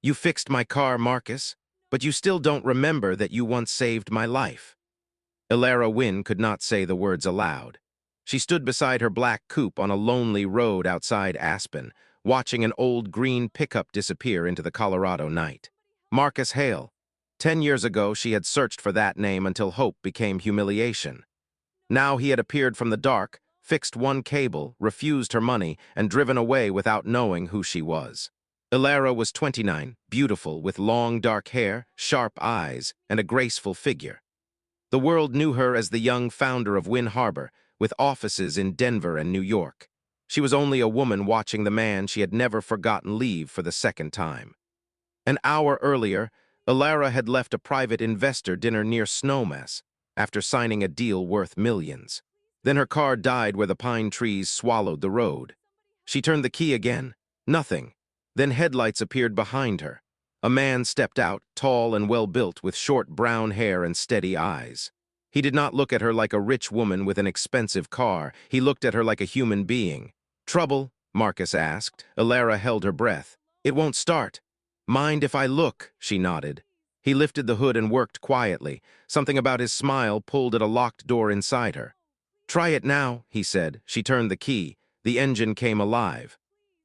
You fixed my car, Marcus, but you still don't remember that you once saved my life. Elara Wynn could not say the words aloud. She stood beside her black coupe on a lonely road outside Aspen, watching an old green pickup disappear into the Colorado night. Marcus Hale. 10 years ago, she had searched for that name until hope became humiliation. Now he had appeared from the dark, fixed one cable, refused her money, and driven away without knowing who she was. Elara was 29, beautiful, with long dark hair, sharp eyes, and a graceful figure. The world knew her as the young founder of Wynn Harbor, with offices in Denver and New York. She was only a woman watching the man she had never forgotten leave for the second time. An hour earlier, Elara had left a private investor dinner near Snowmass after signing a deal worth millions. Then her car died where the pine trees swallowed the road. She turned the key again. Nothing. Then headlights appeared behind her. A man stepped out, tall and well-built, with short brown hair and steady eyes. He did not look at her like a rich woman with an expensive car. He looked at her like a human being. "Trouble?" Marcus asked. Elara held her breath. "It won't start." "Mind if I look?" she nodded. He lifted the hood and worked quietly. Something about his smile pulled at a locked door inside her. "Try it now," he said. She turned the key. The engine came alive.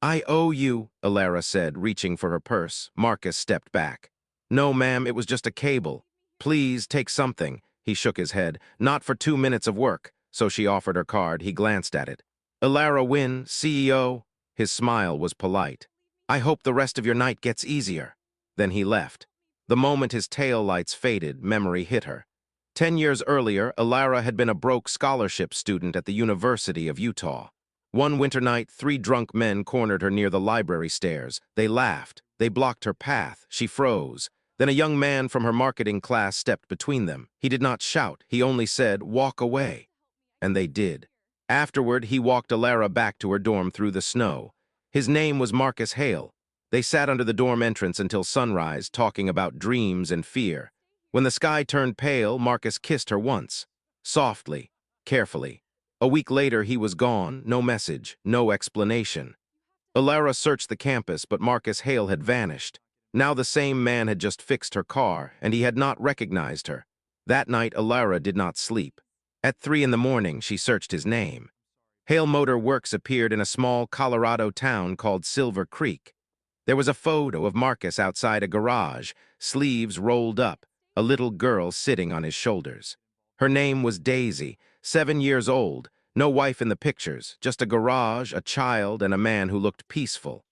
"I owe you," Elara said, reaching for her purse. Marcus stepped back. "No, ma'am, it was just a cable. Please, take something." He shook his head. "Not for 2 minutes of work." So she offered her card. He glanced at it. "Elara Wynn, CEO." His smile was polite. "I hope the rest of your night gets easier." Then he left. The moment his taillights faded, memory hit her. 10 years earlier, Elara had been a broke scholarship student at the University of Utah. One winter night, 3 drunk men cornered her near the library stairs. They laughed. They blocked her path. She froze. Then a young man from her marketing class stepped between them. He did not shout. He only said, "Walk away." And they did. Afterward, he walked Elara back to her dorm through the snow. His name was Marcus Hale. They sat under the dorm entrance until sunrise, talking about dreams and fear. When the sky turned pale, Marcus kissed her once. Softly, carefully. A week later, he was gone, no message, no explanation. Elara searched the campus, but Marcus Hale had vanished. Now the same man had just fixed her car, and he had not recognized her. That night, Elara did not sleep. At 3 in the morning, she searched his name. Hale Motor Works appeared in a small Colorado town called Silver Creek. There was a photo of Marcus outside a garage, sleeves rolled up, a little girl sitting on his shoulders. Her name was Daisy, 7 years old, no wife in the pictures, just a garage, a child, and a man who looked peaceful.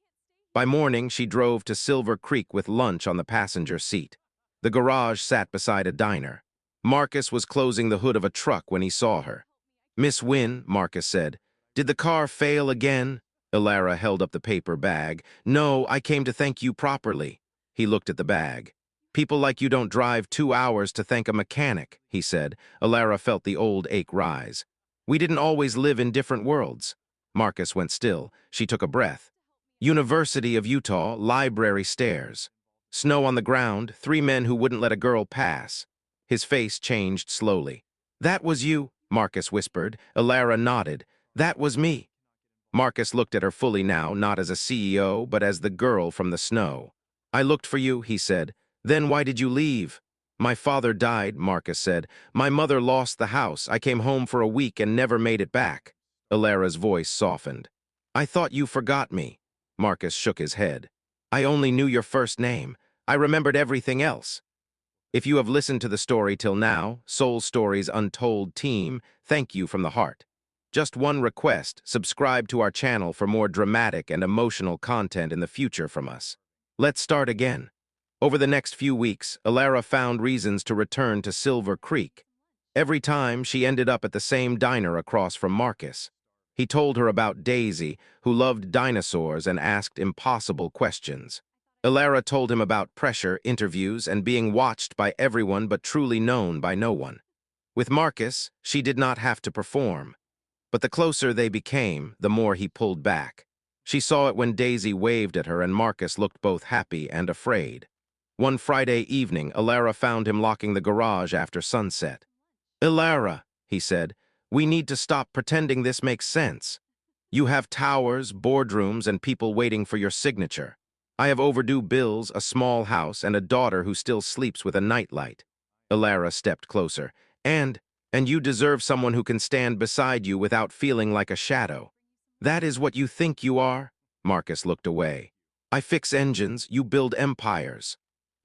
By morning, she drove to Silver Creek with lunch on the passenger seat. The garage sat beside a diner. Marcus was closing the hood of a truck when he saw her. "Miss Wynn," Marcus said, "did the car fail again?" Elara held up the paper bag. "No, I came to thank you properly." He looked at the bag. "People like you don't drive 2 hours to thank a mechanic," he said. Elara felt the old ache rise. "We didn't always live in different worlds." Marcus went still. She took a breath. University of Utah, library stairs. Snow on the ground, 3 men who wouldn't let a girl pass. His face changed slowly. "That was you," Marcus whispered. Elara nodded. "That was me." Marcus looked at her fully now, not as a CEO, but as the girl from the snow. "I looked for you," he said. "Then why did you leave?" "My father died," Marcus said. "My mother lost the house. I came home for a week and never made it back." Elara's voice softened. "I thought you forgot me." Marcus shook his head. "I only knew your first name. I remembered everything else." If you have listened to the story till now, Soul Stories Untold team, thank you from the heart. Just one request: subscribe to our channel for more dramatic and emotional content in the future from us. Let's start again. Over the next few weeks, Elara found reasons to return to Silver Creek. Every time, she ended up at the same diner across from Marcus. He told her about Daisy, who loved dinosaurs and asked impossible questions. Elara told him about pressure, interviews, and being watched by everyone but truly known by no one. With Marcus, she did not have to perform. But the closer they became, the more he pulled back. She saw it when Daisy waved at her and Marcus looked both happy and afraid. One Friday evening, Elara found him locking the garage after sunset. "Elara," he said, "we need to stop pretending this makes sense. You have towers, boardrooms, and people waiting for your signature. I have overdue bills, a small house, and a daughter who still sleeps with a nightlight. Elara stepped closer. And you deserve someone who can stand beside you without feeling like a shadow. That is what you think you are? Marcus looked away. I fix engines, you build empires.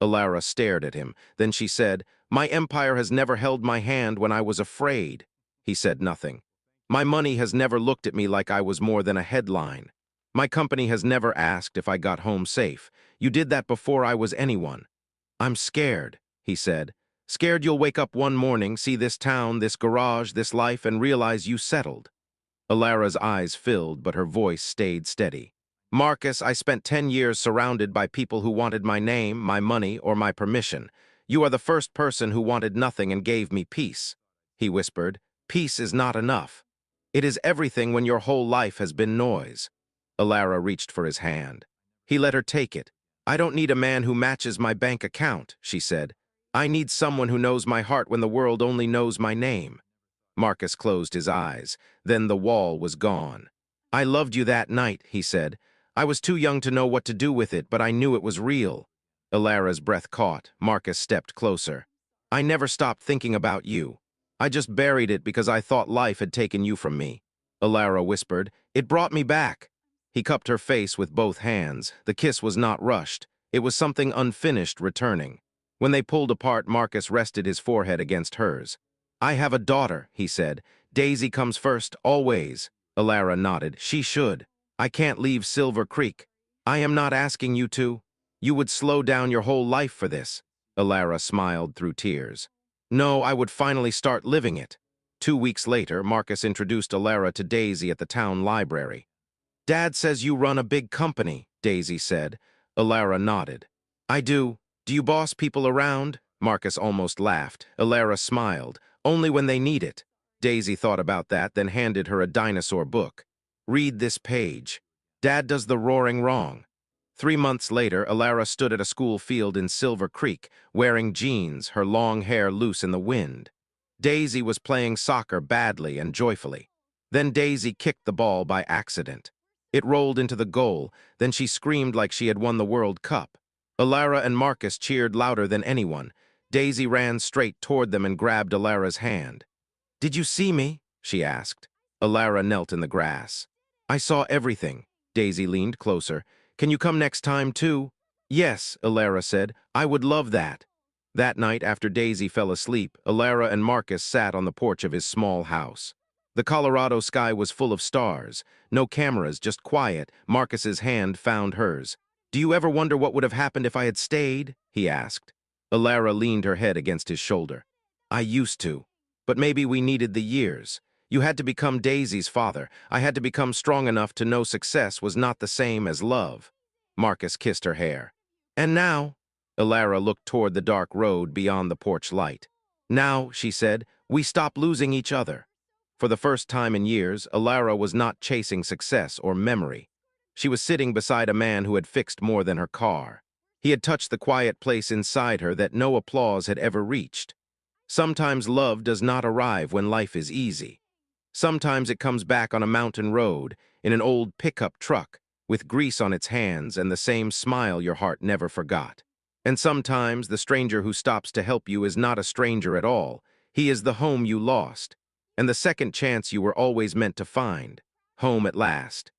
Elara stared at him. Then she said, my empire has never held my hand when I was afraid. He said nothing. My money has never looked at me like I was more than a headline. My company has never asked if I got home safe. You did that before I was anyone. I'm scared, he said. Scared you'll wake up one morning, see this town, this garage, this life, and realize you settled. Elara's eyes filled, but her voice stayed steady. Marcus, I spent 10 years surrounded by people who wanted my name, my money, or my permission. You are the first person who wanted nothing and gave me peace. He whispered, peace is not enough. It is everything when your whole life has been noise. Elara reached for his hand. He let her take it. I don't need a man who matches my bank account, she said. I need someone who knows my heart when the world only knows my name. Marcus closed his eyes. Then the wall was gone. I loved you that night, he said. I was too young to know what to do with it, but I knew it was real. Elara's breath caught. Marcus stepped closer. I never stopped thinking about you. I just buried it because I thought life had taken you from me. Elara whispered, it brought me back. He cupped her face with both hands. The kiss was not rushed. It was something unfinished returning. When they pulled apart, Marcus rested his forehead against hers. I have a daughter, he said. Daisy comes first, always. Elara nodded. She should. I can't leave Silver Creek. I am not asking you to. You would slow down your whole life for this. Elara smiled through tears. No, I would finally start living it. 2 weeks later, Marcus introduced Elara to Daisy at the town library. Dad says you run a big company, Daisy said. Elara nodded. I do. Do you boss people around? Marcus almost laughed. Elara smiled. Only when they need it. Daisy thought about that, then handed her a dinosaur book. Read this page. Dad does the roaring wrong. 3 months later, Elara stood at a school field in Silver Creek, wearing jeans, her long hair loose in the wind. Daisy was playing soccer badly and joyfully. Then Daisy kicked the ball by accident. It rolled into the goal, then she screamed like she had won the World Cup. Elara and Marcus cheered louder than anyone. Daisy ran straight toward them and grabbed Elara's hand. Did you see me? She asked. Elara knelt in the grass. I saw everything. Daisy leaned closer. Can you come next time, too? Yes, Elara said. I would love that. That night, after Daisy fell asleep, Elara and Marcus sat on the porch of his small house. The Colorado sky was full of stars. No cameras, just quiet. Marcus's hand found hers. Do you ever wonder what would have happened if I had stayed? He asked. Elara leaned her head against his shoulder. I used to. But maybe we needed the years. You had to become Daisy's father. I had to become strong enough to know success was not the same as love. Marcus kissed her hair. And now? Elara looked toward the dark road beyond the porch light. Now, she said, we stop losing each other. For the first time in years, Elara was not chasing success or memory. She was sitting beside a man who had fixed more than her car. He had touched the quiet place inside her that no applause had ever reached. Sometimes love does not arrive when life is easy. Sometimes it comes back on a mountain road, in an old pickup truck, with grease on its hands and the same smile your heart never forgot. And sometimes the stranger who stops to help you is not a stranger at all. He is the home you lost, and the second chance you were always meant to find. Home at last.